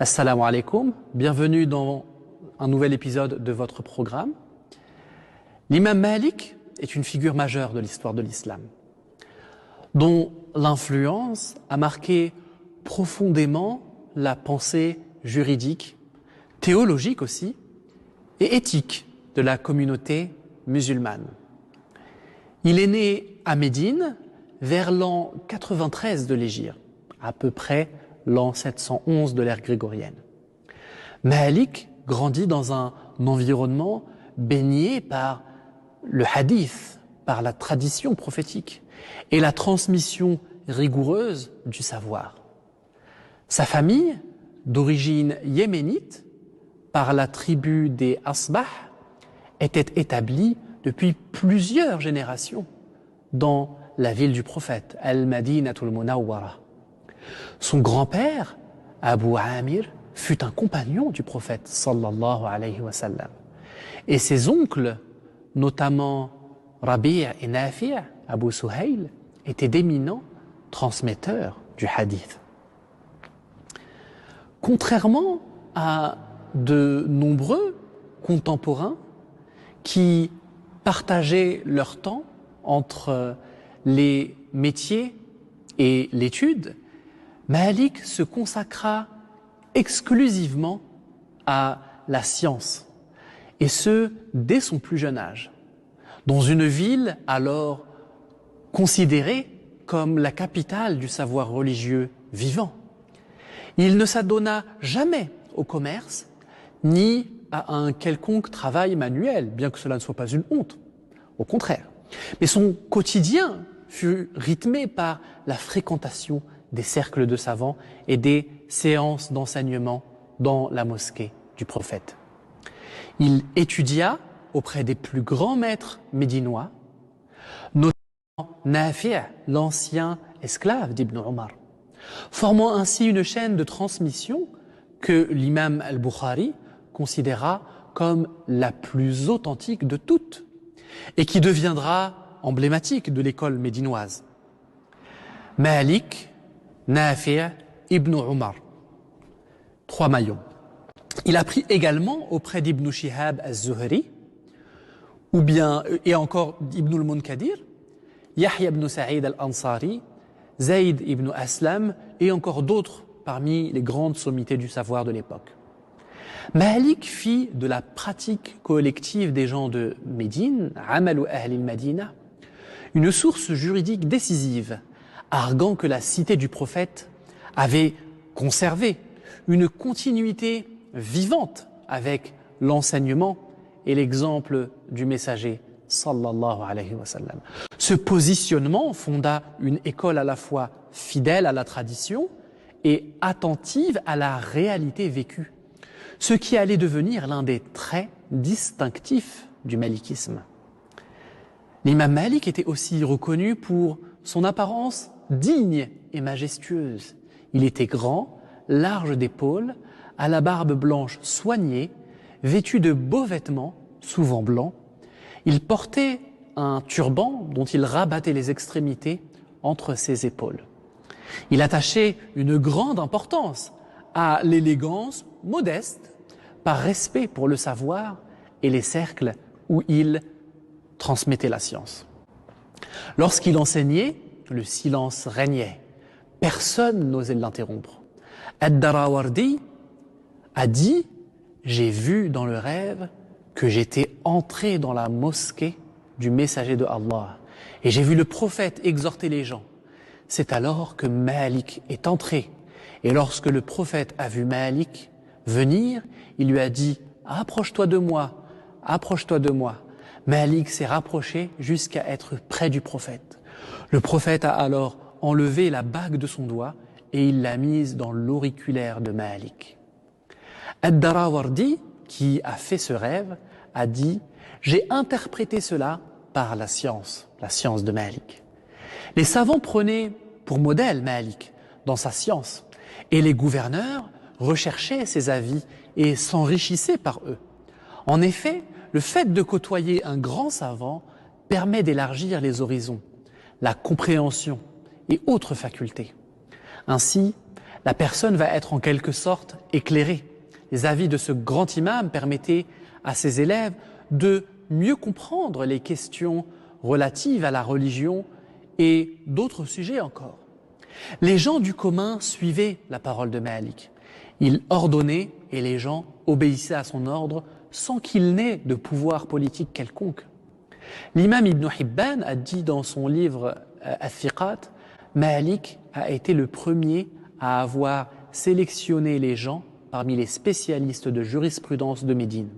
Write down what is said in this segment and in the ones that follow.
Assalamu alaikum, bienvenue dans un nouvel épisode de votre programme. L'imam Malik est une figure majeure de l'histoire de l'islam, dont l'influence a marqué profondément la pensée juridique, théologique aussi, et éthique de la communauté musulmane. Il est né à Médine vers l'an 93 de l'Hégire, à peu près l'an 711 de l'ère grégorienne. Malik grandit dans un environnement baigné par le hadith, par la tradition prophétique et la transmission rigoureuse du savoir. Sa famille, d'origine yéménite, par la tribu des Asbah, était établie depuis plusieurs générations dans la ville du prophète, Al-Madinatul Munawwara. Son grand-père, Abu Amir, fut un compagnon du prophète sallallahu alayhi wa sallam. Et ses oncles, notamment Rabi' et Nafi', Abu Suhayl, étaient d'éminents transmetteurs du hadith. Contrairement à de nombreux contemporains qui partageaient leur temps entre les métiers et l'étude, Malik se consacra exclusivement à la science, et ce, dès son plus jeune âge, dans une ville alors considérée comme la capitale du savoir religieux vivant. Il ne s'adonna jamais au commerce, ni à un quelconque travail manuel, bien que cela ne soit pas une honte, au contraire. Mais son quotidien fut rythmé par la fréquentation des cercles de savants et des séances d'enseignement dans la mosquée du prophète. Il étudia auprès des plus grands maîtres médinois, notamment Nafi', l'ancien esclave d'Ibn Omar, formant ainsi une chaîne de transmission que l'imam al-Bukhari considéra comme la plus authentique de toutes et qui deviendra emblématique de l'école médinoise. Malik, Nafi', Ibn Omar, trois maillons. Il apprit également auprès d'Ibn Shihab al-Zuhri, et encore Ibn al-Munkadir, Yahya ibn Sa'id al-Ansari, Zayd ibn Aslam et encore d'autres parmi les grandes sommités du savoir de l'époque. Malik fit de la pratique collective des gens de Médine, Amalu Ahli al-Madina, une source juridique décisive, arguant que la cité du prophète avait conservé une continuité vivante avec l'enseignement et l'exemple du messager sallallahu alayhi wa sallam. Ce positionnement fonda une école à la fois fidèle à la tradition et attentive à la réalité vécue, ce qui allait devenir l'un des traits distinctifs du malikisme. L'imam Malik était aussi reconnu pour son apparence digne et majestueuse. Il était grand, large d'épaules, à la barbe blanche soignée, vêtu de beaux vêtements, souvent blancs. Il portait un turban dont il rabattait les extrémités entre ses épaules. Il attachait une grande importance à l'élégance modeste, par respect pour le savoir et les cercles où il transmettait la science. Lorsqu'il enseignait, le silence régnait. Personne n'osait l'interrompre. Ad-Darawardi a dit « J'ai vu dans le rêve que j'étais entré dans la mosquée du messager de Allah et j'ai vu le prophète exhorter les gens. C'est alors que Malik est entré. Et lorsque le prophète a vu Malik venir, il lui a dit « Approche-toi de moi, approche-toi de moi ». Malik s'est rapproché jusqu'à être près du prophète. Le prophète a alors enlevé la bague de son doigt et il l'a mise dans l'auriculaire de Malik. Ad-Darawardi, qui a fait ce rêve, a dit « J'ai interprété cela par la science de Malik ». Les savants prenaient pour modèle Malik dans sa science et les gouverneurs recherchaient ses avis et s'enrichissaient par eux. En effet, le fait de côtoyer un grand savant permet d'élargir les horizons, la compréhension et autres facultés. Ainsi, La personne va être en quelque sorte éclairée. Les avis de ce grand imam permettaient à ses élèves de mieux comprendre les questions relatives à la religion et d'autres sujets encore. Les gens du commun suivaient la parole de Malik. Il ordonnait et les gens obéissaient à son ordre sans qu'il n'ait de pouvoir politique quelconque. L'imam Ibn Hibban a dit dans son livre Al-Thiqat, Malik a été le premier à avoir sélectionné les gens parmi les spécialistes de jurisprudence de Médine.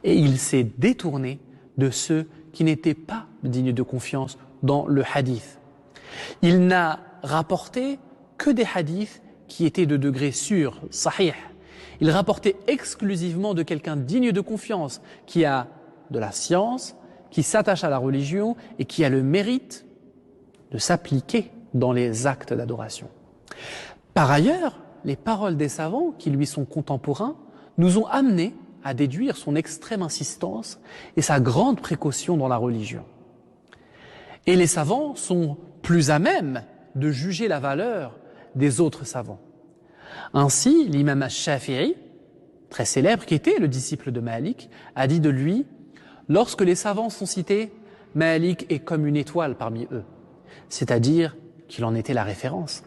Et il s'est détourné de ceux qui n'étaient pas dignes de confiance dans le hadith. Il n'a rapporté que des hadiths qui étaient de degré sûr, sahih. Il rapportait exclusivement de quelqu'un digne de confiance, qui a de la science, qui s'attache à la religion et qui a le mérite de s'appliquer dans les actes d'adoration. Par ailleurs, les paroles des savants qui lui sont contemporains nous ont amenés à déduire son extrême insistance et sa grande précaution dans la religion. Et les savants sont plus à même de juger la valeur des autres savants. Ainsi, l'imam al-Shafi'i, très célèbre, qui était le disciple de Malik, a dit de lui, lorsque les savants sont cités, Malik est comme une étoile parmi eux, c'est-à-dire qu'il en était la référence.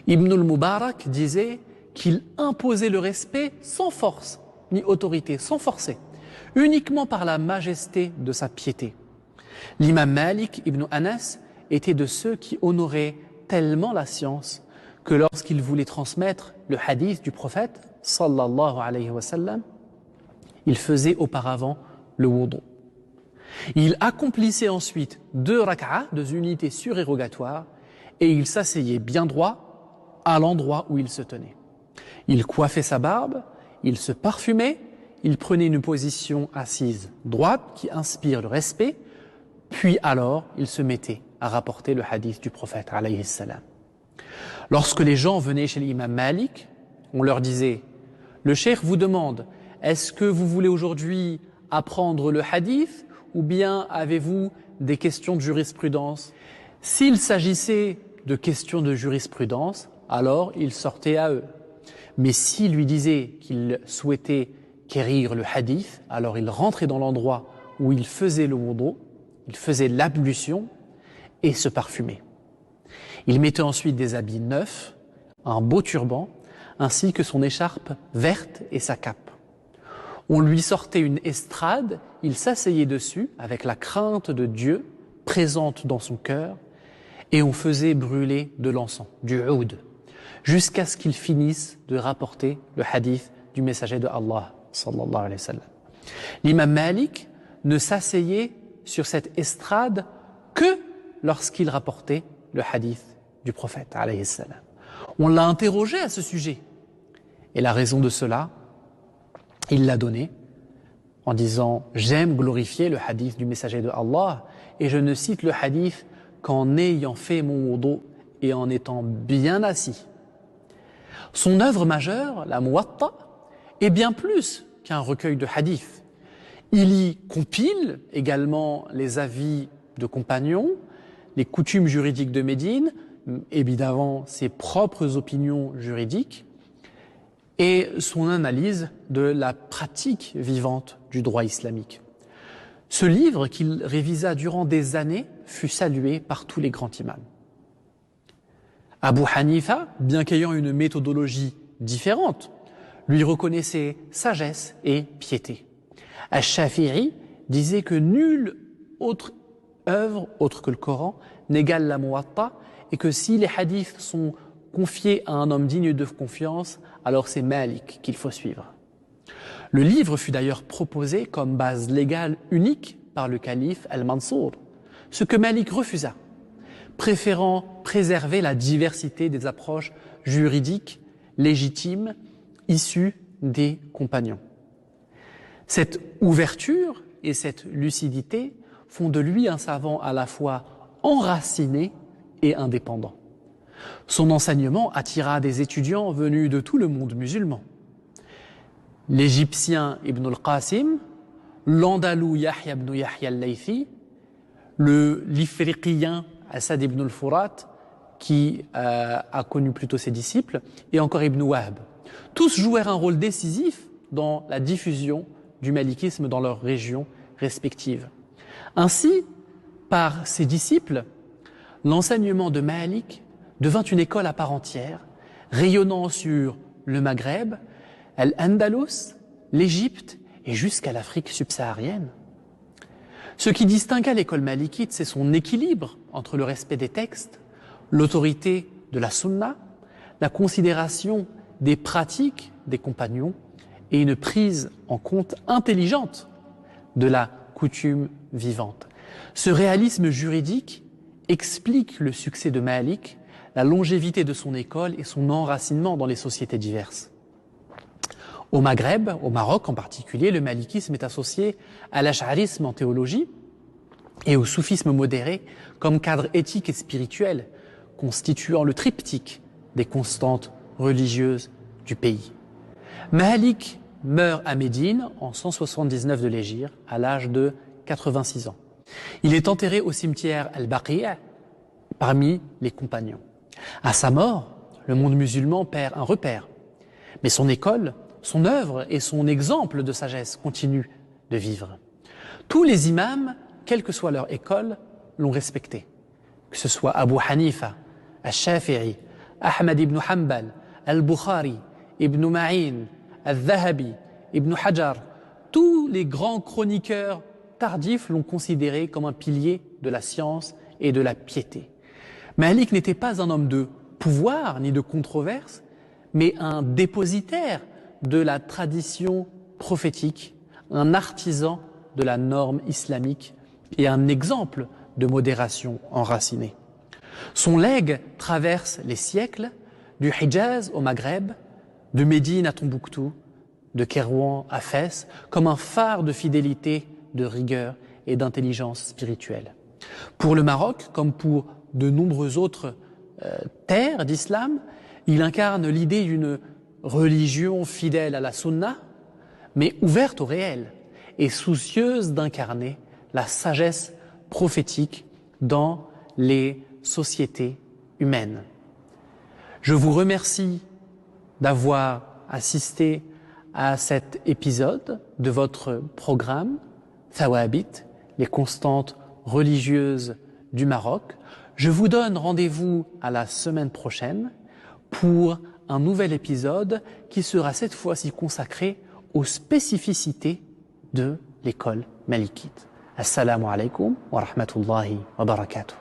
Ibn al-Mubarak disait qu'il imposait le respect sans force, ni autorité, sans forcer, uniquement par la majesté de sa piété. L'imam Malik ibn Anas était de ceux qui honoraient tellement la science que lorsqu'il voulait transmettre le hadith du prophète, sallallahu alayhi wa sallam, il faisait auparavant le wudu. Il accomplissait ensuite 2 rak'ah, 2 unités surérogatoires, et il s'asseyait bien droit à l'endroit où il se tenait. Il coiffait sa barbe, il se parfumait, il prenait une position assise droite qui inspire le respect, puis alors il se mettait à rapporter le hadith du prophète alayhi salam. Lorsque les gens venaient chez l'imam Malik, on leur disait « Le cheikh vous demande, est-ce que vous voulez aujourd'hui apprendre le hadith ou bien avez-vous des questions de jurisprudence ?» S'il s'agissait de questions de jurisprudence, alors il sortait à eux. Mais s'il lui disait qu'il souhaitait quérir le hadith, alors il rentrait dans l'endroit où il faisait le wudu, il faisait l'ablution et se parfumait. Il mettait ensuite des habits neufs, un beau turban, ainsi que son écharpe verte et sa cape. On lui sortait une estrade, il s'asseyait dessus avec la crainte de Dieu présente dans son cœur, et on faisait brûler de l'encens, du oud, jusqu'à ce qu'il finisse de rapporter le hadith du messager de Allah, sallallahu alayhi wa sallam. L'imam Malik ne s'asseyait sur cette estrade que lorsqu'il rapportait le hadith du prophète, alayhi salam. On l'a interrogé à ce sujet. Et la raison de cela, il l'a donnée en disant « J'aime glorifier le hadith du messager de Allah et je ne cite le hadith qu'en ayant fait mon wudu et en étant bien assis. » Son œuvre majeure, la Muwatta, est bien plus qu'un recueil de hadiths. Il y compile également les avis de compagnons, les coutumes juridiques de Médine, évidemment ses propres opinions juridiques et son analyse de la pratique vivante du droit islamique. Ce livre qu'il révisa durant des années fut salué par tous les grands imams. Abu Hanifa, bien qu'ayant une méthodologie différente, lui reconnaissait sagesse et piété. Al-Shafi'i disait que nulle autre œuvre, autre que le Coran, n'égale la Muwatta, et que si les hadiths sont confiés à un homme digne de confiance, alors c'est Malik qu'il faut suivre. Le livre fut d'ailleurs proposé comme base légale unique par le calife Al-Mansour, ce que Malik refusa, préférant préserver la diversité des approches juridiques légitimes issues des compagnons. Cette ouverture et cette lucidité font de lui un savant à la fois enraciné et indépendant. Son enseignement attira des étudiants venus de tout le monde musulman. L'Égyptien Ibn al-Qasim, l'Andalou Yahya ibn Yahya al-Laythi, l'Ifriqien Asad ibn al-Furat, qui a connu plutôt ses disciples, et encore Ibn Wahb. Tous jouèrent un rôle décisif dans la diffusion du malikisme dans leurs régions respectives. Ainsi, par ses disciples, l'enseignement de Malik devint une école à part entière, rayonnant sur le Maghreb, l'Andalus, l'Égypte et jusqu'à l'Afrique subsaharienne. Ce qui distingua l'école malikite, c'est son équilibre entre le respect des textes, l'autorité de la sunna, la considération des pratiques des compagnons et une prise en compte intelligente de la coutume vivante. Ce réalisme juridique explique le succès de Malik, la longévité de son école et son enracinement dans les sociétés diverses. Au Maghreb, au Maroc en particulier, le malikisme est associé à l'ash'arisme en théologie et au soufisme modéré comme cadre éthique et spirituel, constituant le triptyque des constantes religieuses du pays. Malik meurt à Médine en 179 de l'Hégire, à l'âge de 86 ans. Il est enterré au cimetière Al-Baqi' parmi les compagnons. À sa mort, le monde musulman perd un repère, mais son école, son œuvre et son exemple de sagesse continuent de vivre. Tous les imams, quelle que soit leur école, l'ont respecté. Que ce soit Abu Hanifa, Al-Shafi'i, Ahmad ibn Hanbal, Al-Bukhari, Ibn Ma'in, Al-Dhahabi, Ibn Hajar, tous les grands chroniqueurs tardifs l'ont considéré comme un pilier de la science et de la piété. Malik n'était pas un homme de pouvoir ni de controverse, mais un dépositaire de la tradition prophétique, un artisan de la norme islamique et un exemple de modération enracinée. Son legs traverse les siècles, du Hijaz au Maghreb, de Médine à Tombouctou, de Kérouan à Fès, comme un phare de fidélité, de rigueur et d'intelligence spirituelle. Pour le Maroc, comme pour de nombreuses autres terres d'islam, il incarne l'idée d'une religion fidèle à la sunna, mais ouverte au réel et soucieuse d'incarner la sagesse prophétique dans les sociétés humaines. Je vous remercie d'avoir assisté à cet épisode de votre programme Thawabit, les constantes religieuses du Maroc. Je vous donne rendez-vous à la semaine prochaine pour un nouvel épisode qui sera cette fois-ci consacré aux spécificités de l'école malikite. Assalamu alaikum wa rahmatullahi wa barakatuh.